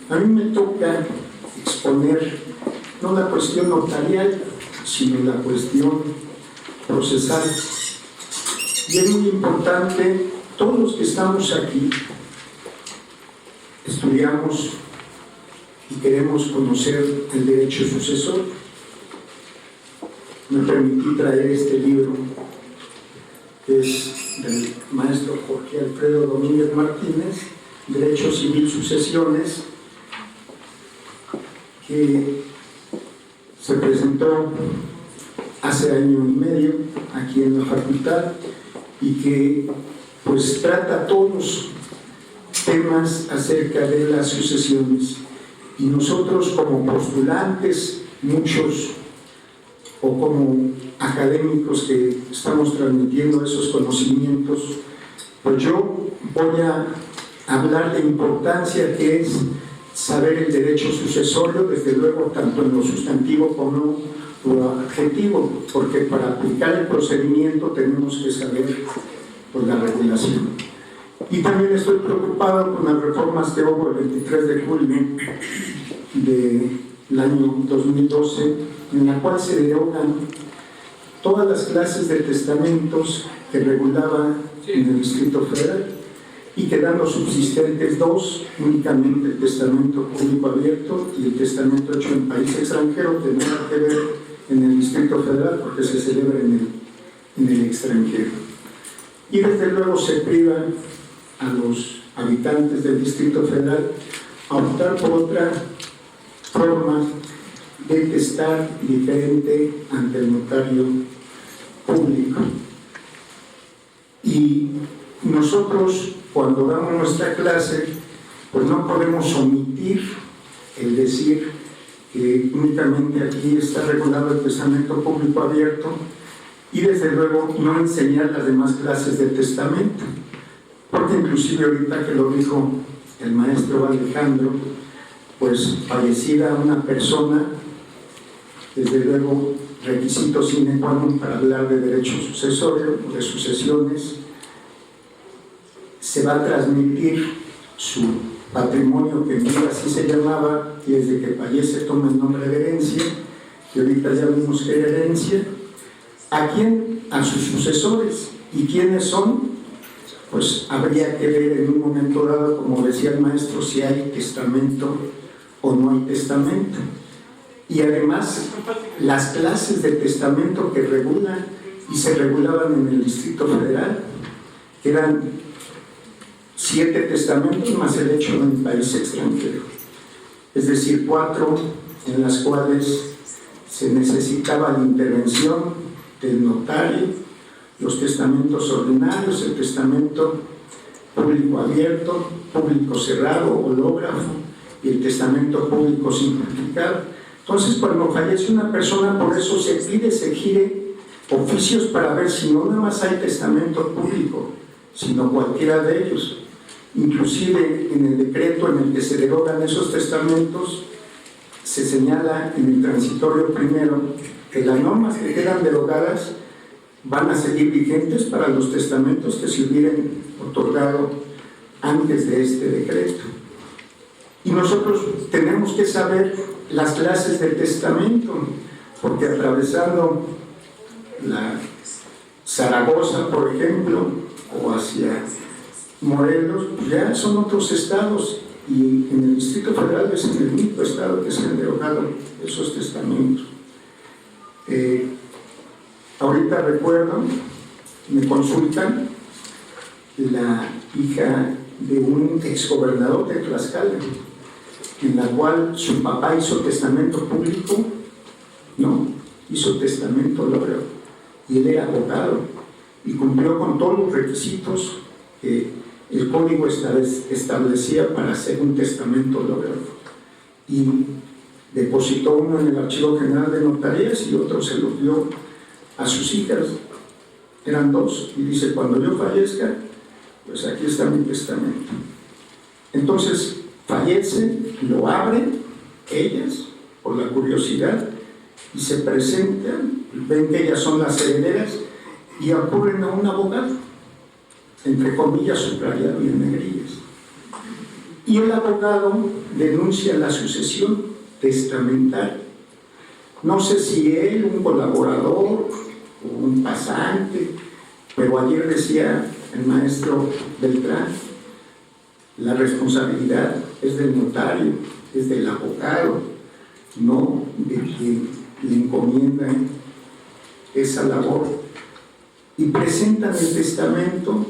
A mí me toca exponer no la cuestión notarial, sino la cuestión procesal. Y es muy importante, todos los que estamos aquí estudiamos y queremos conocer el derecho sucesor. Me permití traer este libro, que es del maestro Jorge Alfredo Domínguez Martínez, Derecho Civil Sucesiones, que se presentó hace año y medio aquí en la facultad y que pues trata todos temas acerca de las sucesiones. Y nosotros como postulantes, muchos, o como académicos que estamos transmitiendo esos conocimientos, pues yo voy a hablar de importancia que es saber el derecho sucesorio, desde luego tanto en lo sustantivo como lo adjetivo, porque para aplicar el procedimiento tenemos que saber pues, la regulación. Y también estoy preocupado con las reformas que hubo el 23 de julio del año 2012, en la cual se derogan todas las clases de testamentos que regulaba en el Distrito Federal y quedando subsistentes dos, únicamente el testamento público abierto y el testamento hecho en país extranjero, que nada que ver en el Distrito Federal porque se celebra en el extranjero. Y desde luego se priva a los habitantes del Distrito Federal a optar por otra forma de testar diferente ante el notario público. Y nosotros, cuando damos nuestra clase, pues no podemos omitir el decir que únicamente aquí está regulado el testamento público abierto y desde luego no enseñar las demás clases de testamento, porque inclusive ahorita que lo dijo el maestro Alejandro, pues fallecida una persona, desde luego requisito sine qua non para hablar de derecho sucesorio o de sucesiones, se va a transmitir su patrimonio, que en vida así se llamaba, y desde que fallece toma el nombre de herencia, que ahorita ya vimos que era herencia. ¿A quién? A sus sucesores. ¿Y quiénes son? Pues habría que ver en un momento dado, como decía el maestro, si hay testamento o no hay testamento. Y además, las clases de testamento que regulan y se regulaban en el Distrito Federal, que eran 7 testamentos más el hecho en un país extranjero, es decir, 4 en las cuales se necesitaba la intervención del notario, los testamentos ordinarios, el testamento público abierto, público cerrado, hológrafo, y el testamento público simplificado. Entonces, cuando fallece una persona, por eso se pide, se gire oficios para ver si no nada más hay testamento público, sino cualquiera de ellos. Inclusive en el decreto en el que se derogan esos testamentos, se señala en el transitorio primero que las normas que quedan derogadas van a seguir vigentes para los testamentos que se hubieran otorgado antes de este decreto. Y nosotros tenemos que saber las clases de testamento, porque atravesando la Zaragoza, por ejemplo, o hacia Morelos, ya son otros estados, y en el Distrito Federal es en el único estado que se han derogado esos testamentos. Ahorita recuerdo, me consultan la hija de un exgobernador de Tlaxcala, en la cual su papá hizo testamento público, no, hizo testamento hológrafo, y él era abogado y cumplió con todos los requisitos que el código establecía para hacer un testamento hológrafo, y depositó uno en el Archivo General de Notarías y otro se lo dio a sus hijas, eran 2, y dice: cuando yo fallezca, pues aquí está mi testamento. Entonces fallece, lo abren ellas por la curiosidad y se presentan, ven que ellas son las herederas y ocurren a un abogado, entre comillas subrayado y en negrillas. y el abogado denuncia la sucesión testamentaria. No sé si él, un colaborador o un pasante, pero ayer decía el maestro Beltrán, la responsabilidad es del notario, es del abogado, no de quien le encomienda esa labor. Y presentan el testamento,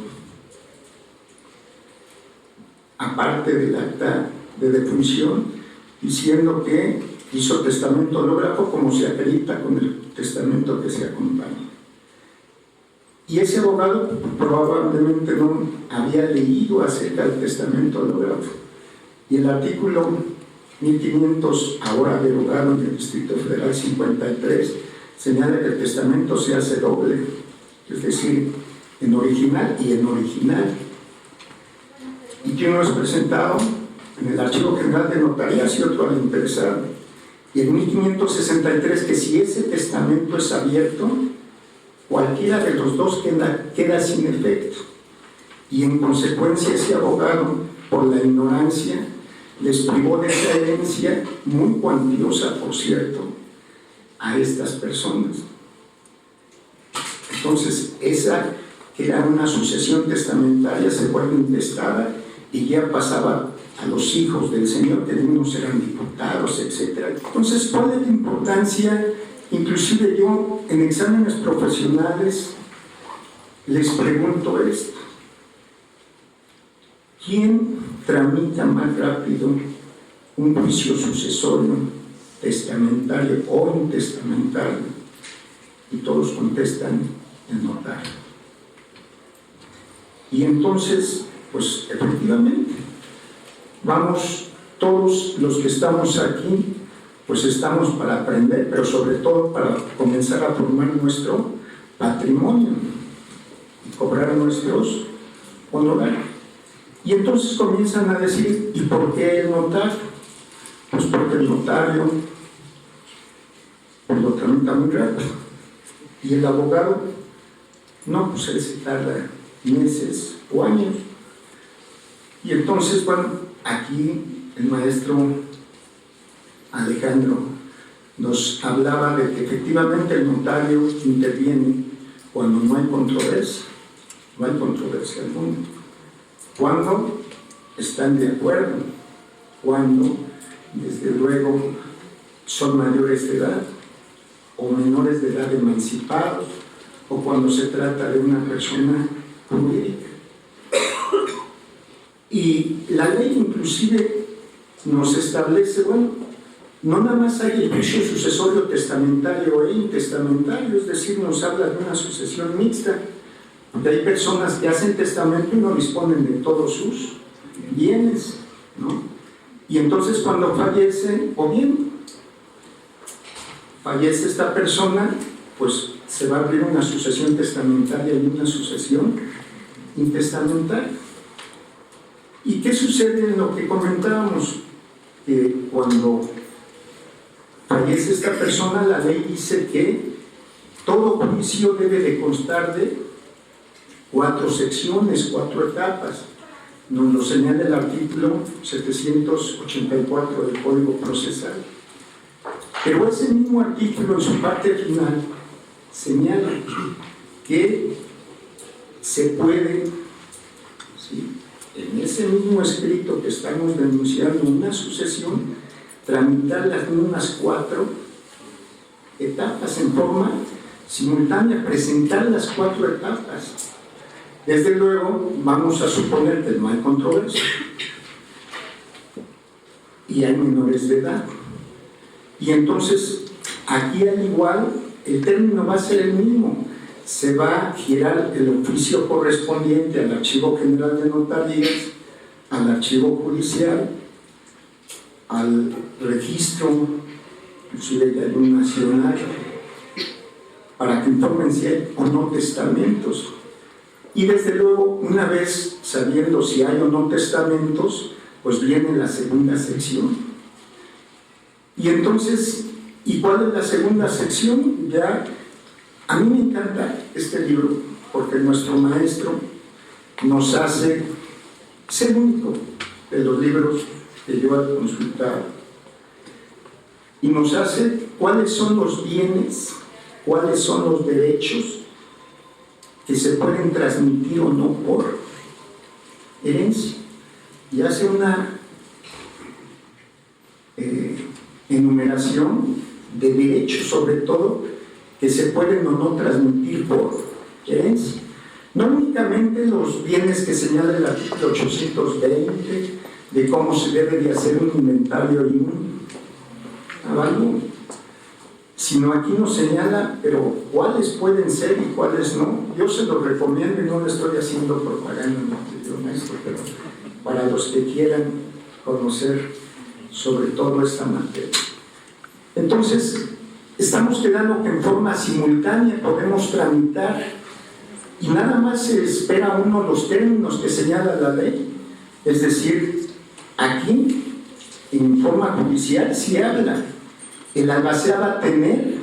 aparte del acta de defunción, diciendo que hizo testamento hológrafo como se acredita con el testamento que se acompaña. Y ese abogado probablemente no había leído acerca del testamento hológrafo. Y el artículo 1500, ahora derogado en el Distrito Federal 53, señala que el testamento se hace doble, es decir, en original y en original. Y que uno es presentado en el Archivo General de Notarías y otro al interesado. Y en 1563, que si ese testamento es abierto, cualquiera de los dos queda sin efecto. Y en consecuencia ese abogado, por la ignorancia, les privó de esa herencia, muy cuantiosa por cierto, a estas personas. Entonces esa, que era una sucesión testamentaria, se vuelve intestada y ya pasaba a los hijos del señor, que unos eran diputados, etc. Entonces, ¿cuál es la importancia? Inclusive yo en exámenes profesionales les pregunto esto: ¿quién tramita más rápido un juicio sucesorio, testamentario o intestamentario? Y todos contestan: el notario. Y entonces, pues efectivamente, vamos, todos los que estamos aquí, pues estamos para aprender, pero sobre todo para comenzar a formar nuestro patrimonio y cobrar nuestros honorarios. Y entonces comienzan a decir: ¿y por qué el notario? Pues porque el notario pues lo tramita muy rápido. Y el abogado, no, pues él se tarda meses o años. Y entonces, bueno, aquí el maestro Alejandro nos hablaba de que efectivamente el notario interviene cuando no hay controversia, no hay controversia alguna, cuando están de acuerdo, cuando desde luego son mayores de edad o menores de edad emancipados, o cuando se trata de una persona jurídica. Y la ley inclusive nos establece, bueno, no nada más hay el juicio sucesorio testamentario e intestamentario, es decir, nos habla de una sucesión mixta, porque hay personas que hacen testamento y no disponen de todos sus bienes, ¿no? Y entonces cuando fallece, o bien fallece esta persona, pues se va a abrir una sucesión testamentaria y una sucesión intestamentaria. ¿Y qué sucede en lo que comentábamos? Que cuando fallece esta persona, la ley dice que todo juicio debe de constar de 4 secciones, 4 etapas. Nos lo señala el artículo 784 del Código Procesal. Pero ese mismo artículo, en su parte final, señala que se puede, ¿sí?, en ese mismo escrito que estamos denunciando una sucesión, tramitar las mismas 4 etapas en forma simultánea, presentar las 4 etapas. Desde luego, vamos a suponer que no hay controversia y hay menores de edad. Y entonces, aquí al igual, el término va a ser el mismo. Se va a girar el oficio correspondiente al Archivo General de Notarías, al Archivo Judicial, al registro, inclusive de algún nacional, para que informen si hay o no testamentos. Y desde luego, una vez sabiendo si hay o no testamentos, pues viene la segunda sección. Y entonces, ¿y cuál es la segunda sección? Ya, a mí me encanta este libro, porque nuestro maestro nos hace ser único. de los libros que yo he consultado. Y nos hace cuáles son los bienes, cuáles son los derechos que se pueden transmitir o no por herencia. Y hace una enumeración de derechos, sobre todo, que se pueden o no transmitir por herencia. No únicamente los bienes que señala el artículo 820 de cómo se debe de hacer un inventario y un avalúo, sino aquí nos señala, pero cuáles pueden ser y cuáles no. Yo se los recomiendo y no le estoy haciendo propaganda, maestro, pero para los que quieran conocer sobre todo esta materia. Entonces, estamos quedando que en forma simultánea podemos tramitar y nada más se espera uno los términos que señala la ley. Es decir, aquí, en forma judicial, sí habla. El albacea va a tener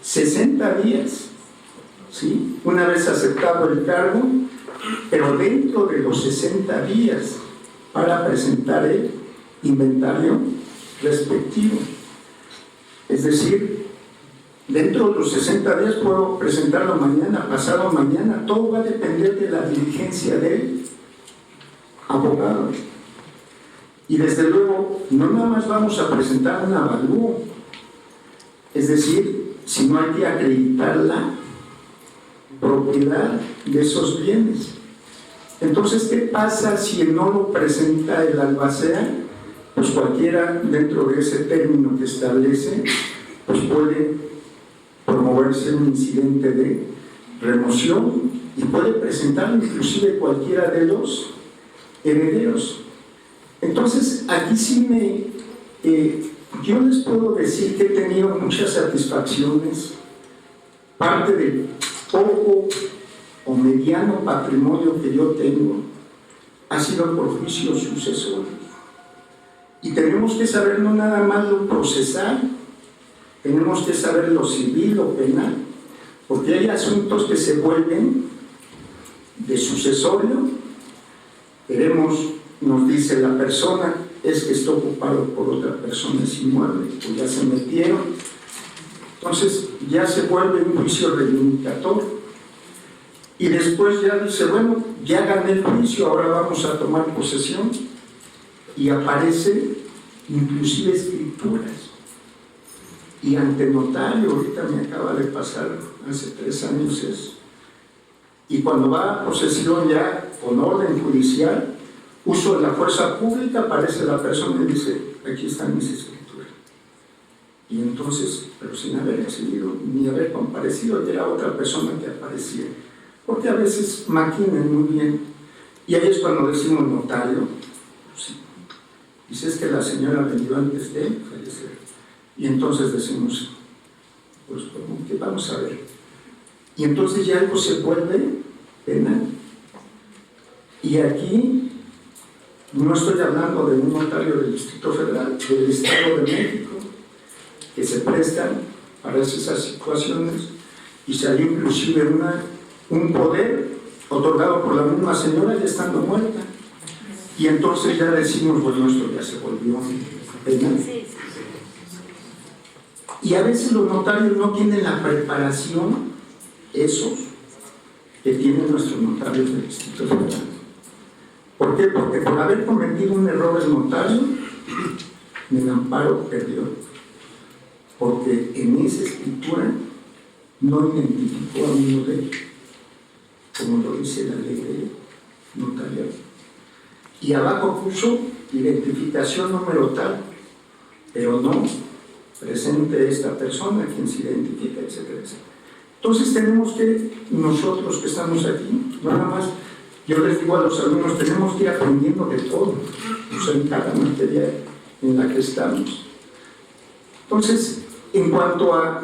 60 días, ¿sí?, una vez aceptado el cargo, pero dentro de los 60 días para presentar el inventario respectivo. Es decir, dentro de los 60 días puedo presentarlo mañana, pasado mañana, todo va a depender de la diligencia del abogado. Y desde luego, no nada más vamos a presentar un avalúo, es decir, sino hay que acreditar la propiedad de esos bienes. Entonces, ¿qué pasa si no lo presenta el albacea? Pues cualquiera dentro de ese término que establece, pues puede promoverse un incidente de remoción y puede presentar inclusive cualquiera de los herederos. Entonces, aquí sí yo les puedo decir que he tenido muchas satisfacciones. Parte del poco o mediano patrimonio que yo tengo ha sido por juicios sucesorios. Y tenemos que saber no nada más lo procesal, tenemos que saber lo civil, lo penal, porque hay asuntos que se vuelven de sucesorio. Queremos, nos dice la persona, es que está ocupado por otra persona, es inmueble, pues ya se metieron. Entonces ya se vuelve un juicio reivindicatorio. Y después ya dice, bueno, ya gané el juicio, ahora vamos a tomar posesión. Y aparece inclusive escrituras. Y ante notario, ahorita me acaba de pasar, hace 3 años eso. Y cuando va a posesión ya con orden judicial, uso de la fuerza pública, aparece la persona y dice, aquí están mis escrituras. Y entonces, pero sin haber recibido ni haber comparecido, ya era otra persona que aparecía. Porque a veces maquinan muy bien. Y ahí es cuando decimos notario. Sí. Dice, es que la señora vendió antes de fallecer. Y entonces decimos, pues, ¿cómo que vamos a ver? Y entonces ya algo se vuelve penal. Y aquí no estoy hablando de un notario del Distrito Federal, del Estado de México, que se prestan para esas situaciones, y salió inclusive un poder otorgado por la misma señora ya estando muerta. Y entonces ya decimos, bueno, esto ya se volvió penal. Y a veces los notarios no tienen la preparación, esos que tienen nuestros notarios del Distrito Federal. ¿Por qué? Porque por haber cometido un error el notario, el amparo perdió. Porque en esa escritura no identificó a uno de ellos, como lo dice la ley de notariado. Y abajo puso identificación número tal, pero no presente esta persona, quien se identifica, etcétera, etcétera. Entonces tenemos que, nosotros que estamos aquí, no nada más, yo les digo a los alumnos, tenemos que ir aprendiendo de todo, o sea, en cada materia en la que estamos. Entonces, en cuanto a,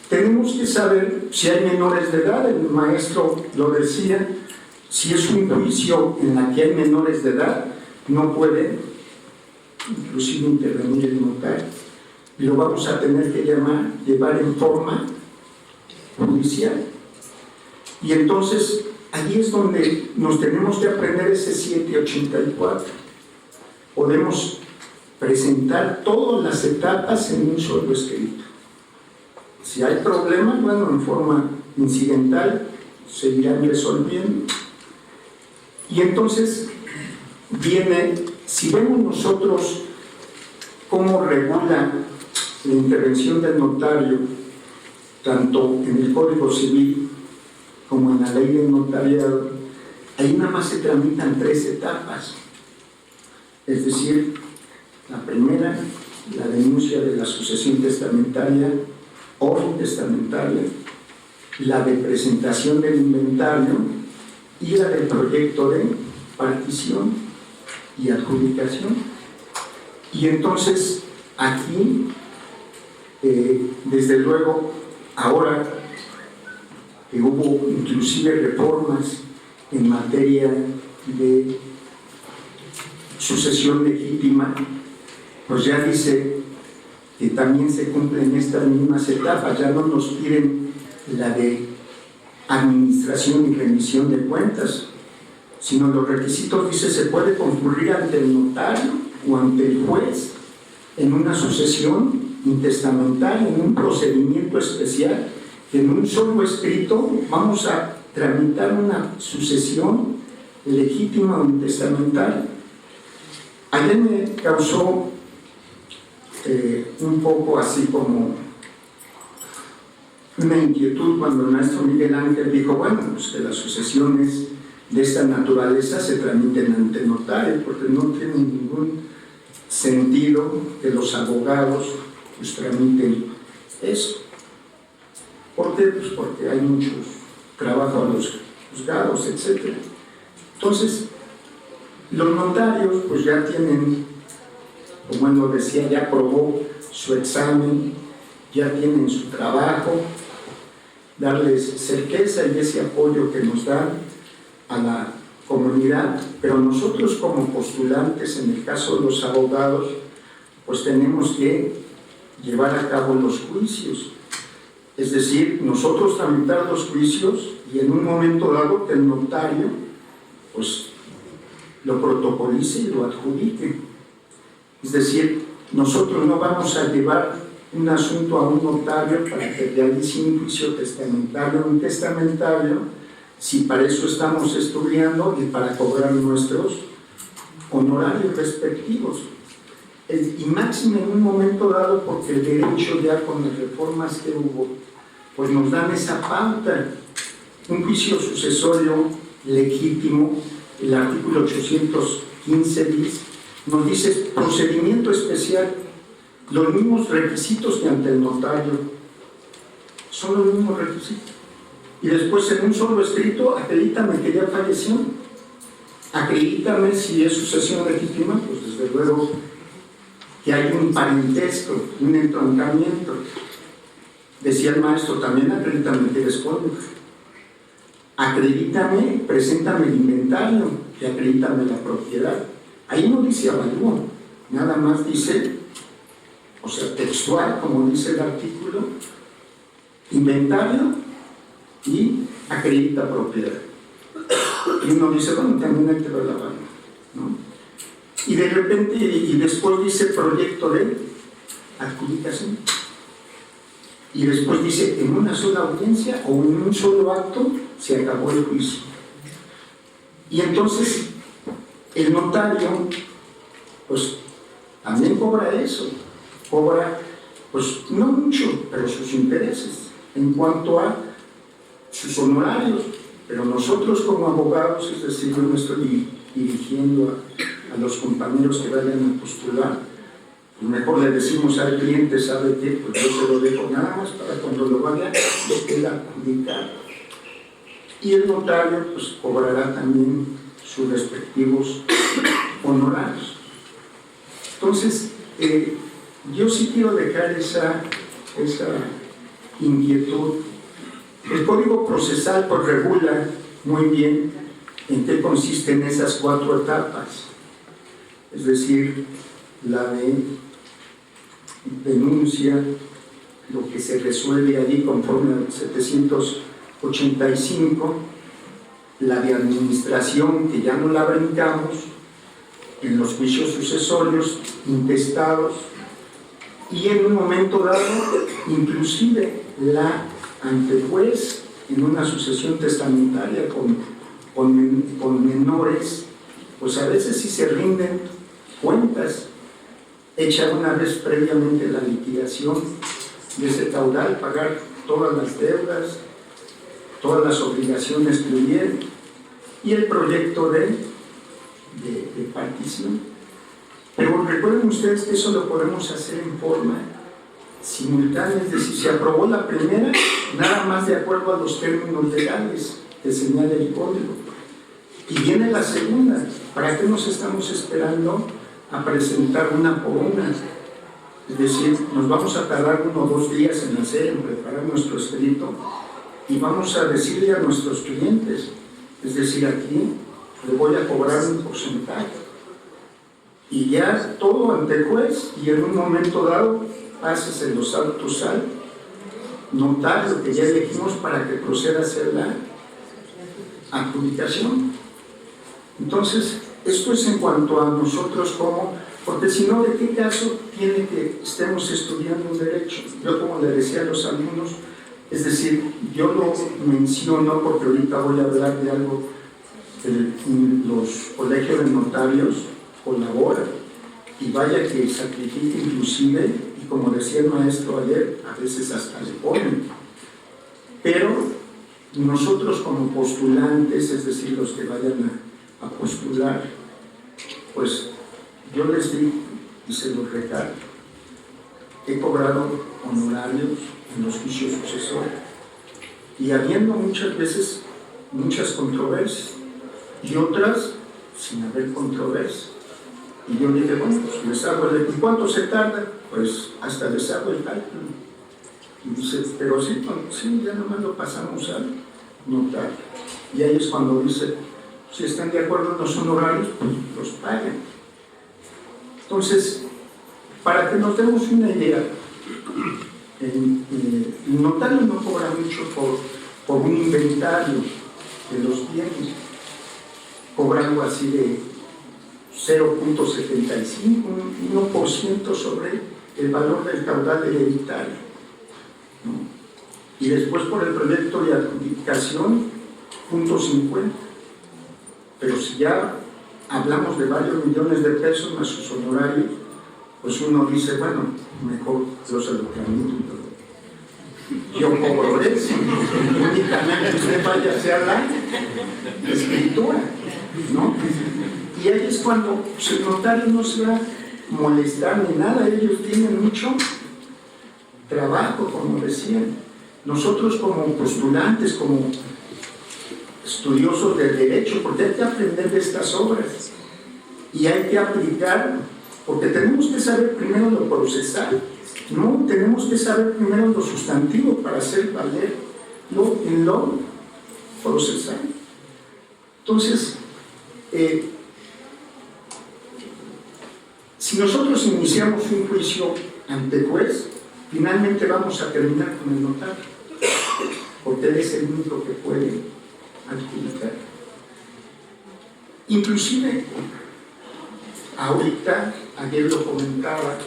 tenemos que saber si hay menores de edad, el maestro lo decía, si es un juicio en la que hay menores de edad, no puede inclusive intervenir el notario. Y lo vamos a tener que llevar en forma judicial. Y entonces, ahí es donde nos tenemos que aprender ese 784. podemos presentar todas las etapas en un solo escrito. Si hay problemas, bueno, en forma incidental se irán resolviendo. Y entonces viene, si vemos nosotros cómo regula la intervención del notario, tanto en el Código Civil como en la ley del notariado, ahí nada más se tramitan 3 etapas. Es decir, la primera, la denuncia de la sucesión testamentaria o intestamentaria, la de presentación del inventario y la del proyecto de partición y adjudicación. Y entonces aquí, desde luego, ahora que hubo inclusive reformas en materia de sucesión legítima, pues ya dice que también se cumplen estas mismas etapas. Ya no nos piden la de administración y remisión de cuentas, sino los requisitos, dice, se puede concurrir ante el notario o ante el juez en una sucesión intestamentaria, en un procedimiento especial, que en un solo escrito vamos a tramitar una sucesión legítima o intestamentaria. Ayer me causó un poco así como una inquietud cuando el maestro Miguel Ángel dijo, bueno, pues que las sucesiones de esta naturaleza se tramiten ante notario, porque no tiene ningún sentido que los abogados pues tramiten eso. ¿Por qué? Pues porque hay muchos trabajos a los juzgados, etc. Entonces, los notarios pues ya tienen, como él lo decía, ya aprobó su examen, ya tienen su trabajo, darles certeza y ese apoyo que nos dan a la comunidad, pero nosotros como postulantes, en el caso de los abogados, pues tenemos que llevar a cabo los juicios. Es decir, nosotros tramitar los juicios y en un momento dado que el notario pues lo protocolice y lo adjudique. Es decir, nosotros no vamos a llevar un asunto a un notario para que realice un juicio testamentario o intestamentario si para eso estamos estudiando y para cobrar nuestros honorarios respectivos. Y máximo en un momento dado, porque el derecho ya con las reformas que hubo, pues nos dan esa pauta. Un juicio sucesorio legítimo, el artículo 815 nos dice procedimiento especial, los mismos requisitos que ante el notario, son los mismos requisitos. Y después en un solo escrito, acredítame que ya falleció, acredítame si es sucesión legítima, pues desde luego que hay un parentesco, un entroncamiento. Decía el maestro, también acredítame que eres cónyuge. Acredítame, preséntame el inventario y acredítame la propiedad. Ahí no dice avalúo, nada más dice, o sea, textual, como dice el artículo, inventario y acredita propiedad. Y uno dice, bueno, también hay que ver la mano, ¿no? Y de repente, y después dice proyecto de adjudicación. Y después dice, en una sola audiencia o en un solo acto se acabó el juicio. Y entonces, el notario, pues, también cobra eso. Cobra, pues, no mucho, pero sus intereses en cuanto a sus honorarios. Pero nosotros como abogados, es decir, yo me estoy dirigiendo a los compañeros que vayan a postular, pues mejor le decimos al cliente, ¿sabe qué? Pues yo se lo dejo nada más para cuando lo vaya a adjudicar. Y el notario pues cobrará también sus respectivos honorarios. Entonces, yo sí quiero dejar esa inquietud. El Código Procesal pues regula muy bien en qué consisten esas 4 etapas. Es decir, la de denuncia, lo que se resuelve allí conforme al 785, la de administración, que ya no la brincamos, en los juicios sucesorios, intestados, y en un momento dado, inclusive la antejuez en una sucesión testamentaria con menores, pues a veces sí se rinden cuentas, hecha una vez previamente la liquidación de ese caudal, pagar todas las deudas, todas las obligaciones que hubieran, y el proyecto de partición. Pero recuerden ustedes que eso lo podemos hacer en forma simultánea, es decir, se aprobó la primera nada más de acuerdo a los términos legales que señala el código, y viene la segunda. ¿Para qué nos estamos esperando a presentar una por una? Es decir, nos vamos a tardar 1 o 2 días en hacer, en preparar nuestro escrito, y vamos a decirle a nuestros clientes, es decir, aquí le voy a cobrar un porcentaje, y ya todo ante juez, y en un momento dado pases en los autos al notario que ya elegimos para que proceda a hacer la adjudicación. Entonces, esto es en cuanto a nosotros como, porque si no, ¿de qué caso tiene que estemos estudiando un derecho? Yo, como le decía a los alumnos, es decir, yo lo menciono porque ahorita voy a hablar de algo que los colegios de notarios colaboran, y vaya que sacrifica inclusive, y como decía el maestro ayer, a veces hasta le ponen. Pero nosotros como postulantes, es decir, los que vayan a postular, pues yo les digo y se los recalco, he cobrado honorarios en los juicios sucesorios, y habiendo muchas veces muchas controversias, y otras sin haber controversia. Y yo dije, bueno, pues les hago el... ¿Y cuánto se tarda? Pues hasta les hago el cálculo. Y dice, pero sí, ya nomás lo pasamos al notario. Y ahí es cuando dice, si están de acuerdo en los honorarios, pues los paguen. Entonces, para que nos demos una idea, el notario no cobra mucho por un inventario de los bienes, cobra algo así de 0.75, 1% sobre el valor del caudal hereditario, ¿no? Y después por el proyecto de adjudicación, 0.50. Pero si ya hablamos de varios millones de pesos más sus honorarios, pues uno dice, bueno, mejor yo se lo tramito. Yo cobro eso, únicamente usted vaya a hacer la escritura, ¿no? Y ahí es cuando el notario no se va a molestar ni nada, ellos tienen mucho trabajo, como decían. Nosotros como postulantes, como estudiosos del derecho, porque hay que aprender de estas obras y hay que aplicar, porque tenemos que saber primero lo procesal, no tenemos que saber primero lo sustantivo para hacer valer lo procesal. Entonces, si nosotros iniciamos un juicio ante juez, finalmente vamos a terminar con el notario, porque él es el único que puede adjudicar. Inclusive, ahorita, ayer lo comentaba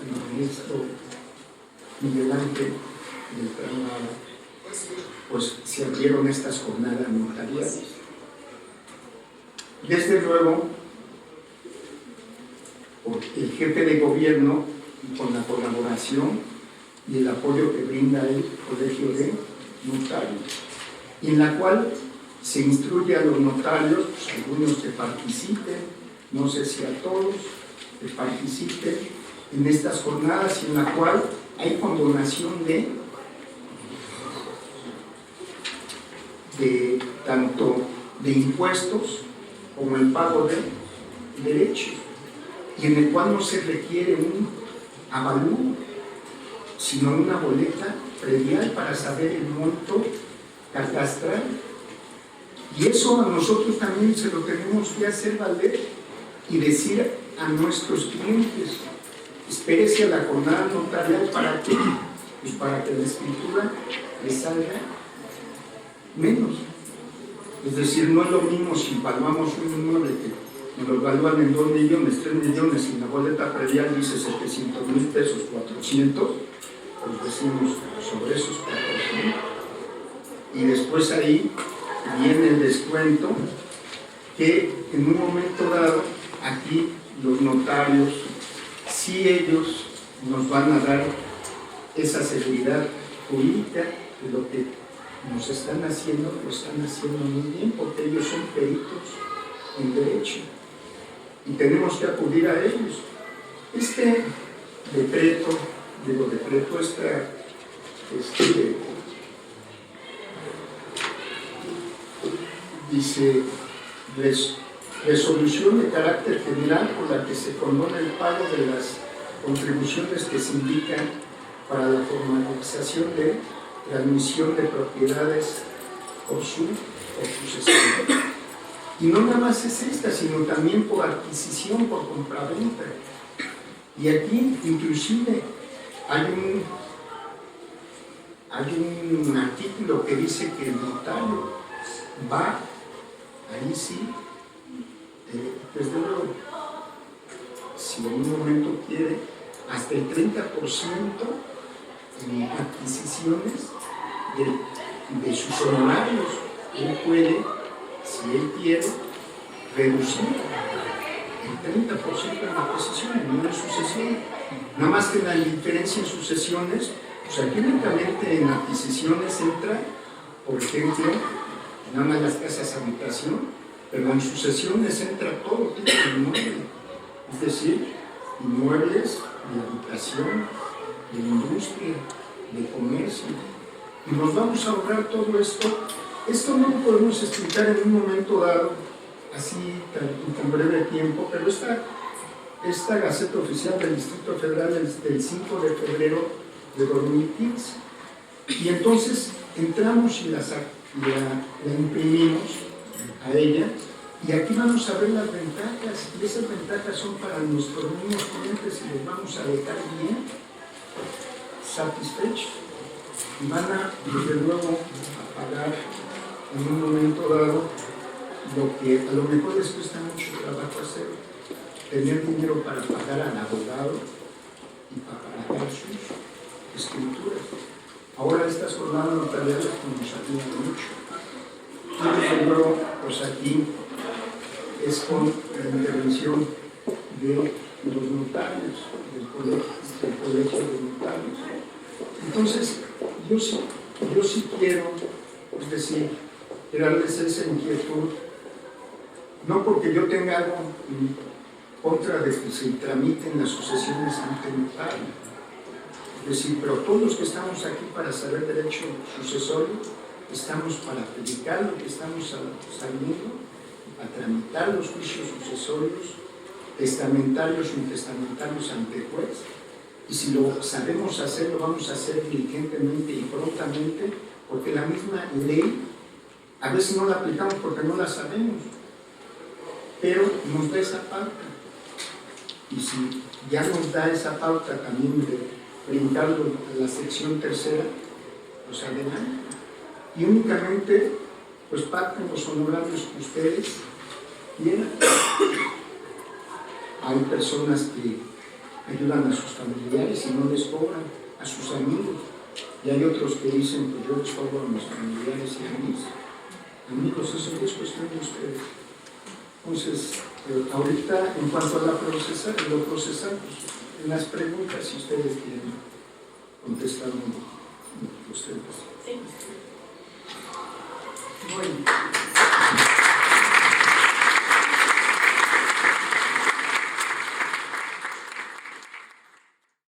el maestro Miguel Ángel del Tramada, pues se abrieron estas jornadas notariales. Desde luego, el jefe de gobierno, con la colaboración y el apoyo que brinda el Colegio de Notarios, en la cual se instruye a los notarios, pues, algunos que participen, no sé si a todos, que participen en estas jornadas, en la cual hay condonación de tanto de impuestos como el pago de derechos, y en el cual no se requiere un avalúo, sino una boleta predial para saber el monto catastral. Y eso a nosotros también se lo tenemos que hacer valer y decir a nuestros clientes, espérese a la jornada notarial. ¿Para qué? Pues para que la escritura les salga menos. Es decir, no es lo mismo si palmamos un inmueble nos lo evalúan en 2 millones, 3 millones, y la boleta predial dice 700,000 pesos, 400, pues decimos sobre esos 400. Y después ahí viene el descuento, que en un momento dado, aquí los notarios, si ellos nos van a dar esa seguridad jurídica de lo que nos están haciendo, lo están haciendo muy bien, porque ellos son peritos en derecho y tenemos que acudir a ellos. Este decreto, dice resolución de carácter general por la que se condona el pago de las contribuciones que se indican para la formalización de transmisión de propiedades por su sucesión. Y no nada más es esta, sino también por adquisición, por compraventa. Y aquí inclusive hay un artículo que dice que el notario va, ahí sí, desde luego, si en un momento quiere, hasta el 30% en adquisiciones de sus honorarios. Él puede, si él quiere, reducir el 30% en adquisiciones, no en sucesión. Nada más que la diferencia en sucesiones, pues aquí únicamente en adquisiciones entra, por ejemplo, nada más las casas habitación, pero en sucesiones entra todo tipo de inmueble, es decir, inmuebles de habitación, de industria, de comercio. Y nos vamos a ahorrar todo esto. Esto no lo podemos explicar en un momento dado, así con breve tiempo, pero esta Gaceta Oficial del Distrito Federal es del 5 de febrero de 2015. Y entonces entramos y la imprimimos a ella, y aquí vamos a ver las ventajas, y esas ventajas son para nuestros mismos clientes y les vamos a dejar bien satisfechos. Y van a, desde luego, a pagar en un momento dado lo que a lo mejor les cuesta mucho trabajo hacer, tener dinero para pagar al abogado y para pagar sus escrituras. Ahora estas jornadas notariales nos ayudan mucho. Y desde luego, pues aquí es con la intervención de los notarios, del colegio de notarios. Entonces, yo sí quiero, es decir, darles esa inquietud, no porque yo tenga algo en contra de que se tramiten las sucesiones ante notario, es decir, pero todos los que estamos aquí para saber derecho sucesorio, estamos para predicar lo que estamos saliendo, a tramitar los juicios sucesorios, testamentarios o intestamentarios ante el juez, y si lo sabemos hacer, lo vamos a hacer diligentemente y prontamente, porque la misma ley, a veces no la aplicamos porque no la sabemos, pero nos da esa pauta. Y si ya nos da esa pauta también de brindarlo a la sección tercera, pues adelante. Y únicamente, pues pacten los honorarios que ustedes quieran. Hay personas que ayudan a sus familiares y no les cobran, a sus amigos. Y hay otros que dicen, pues yo les cobro a mis familiares y a mis amigos, eso es cuestión de ustedes. Entonces, ahorita, en cuanto a lo procesamos, en las preguntas, si ustedes quieren contestar ustedes. Sí. Bueno.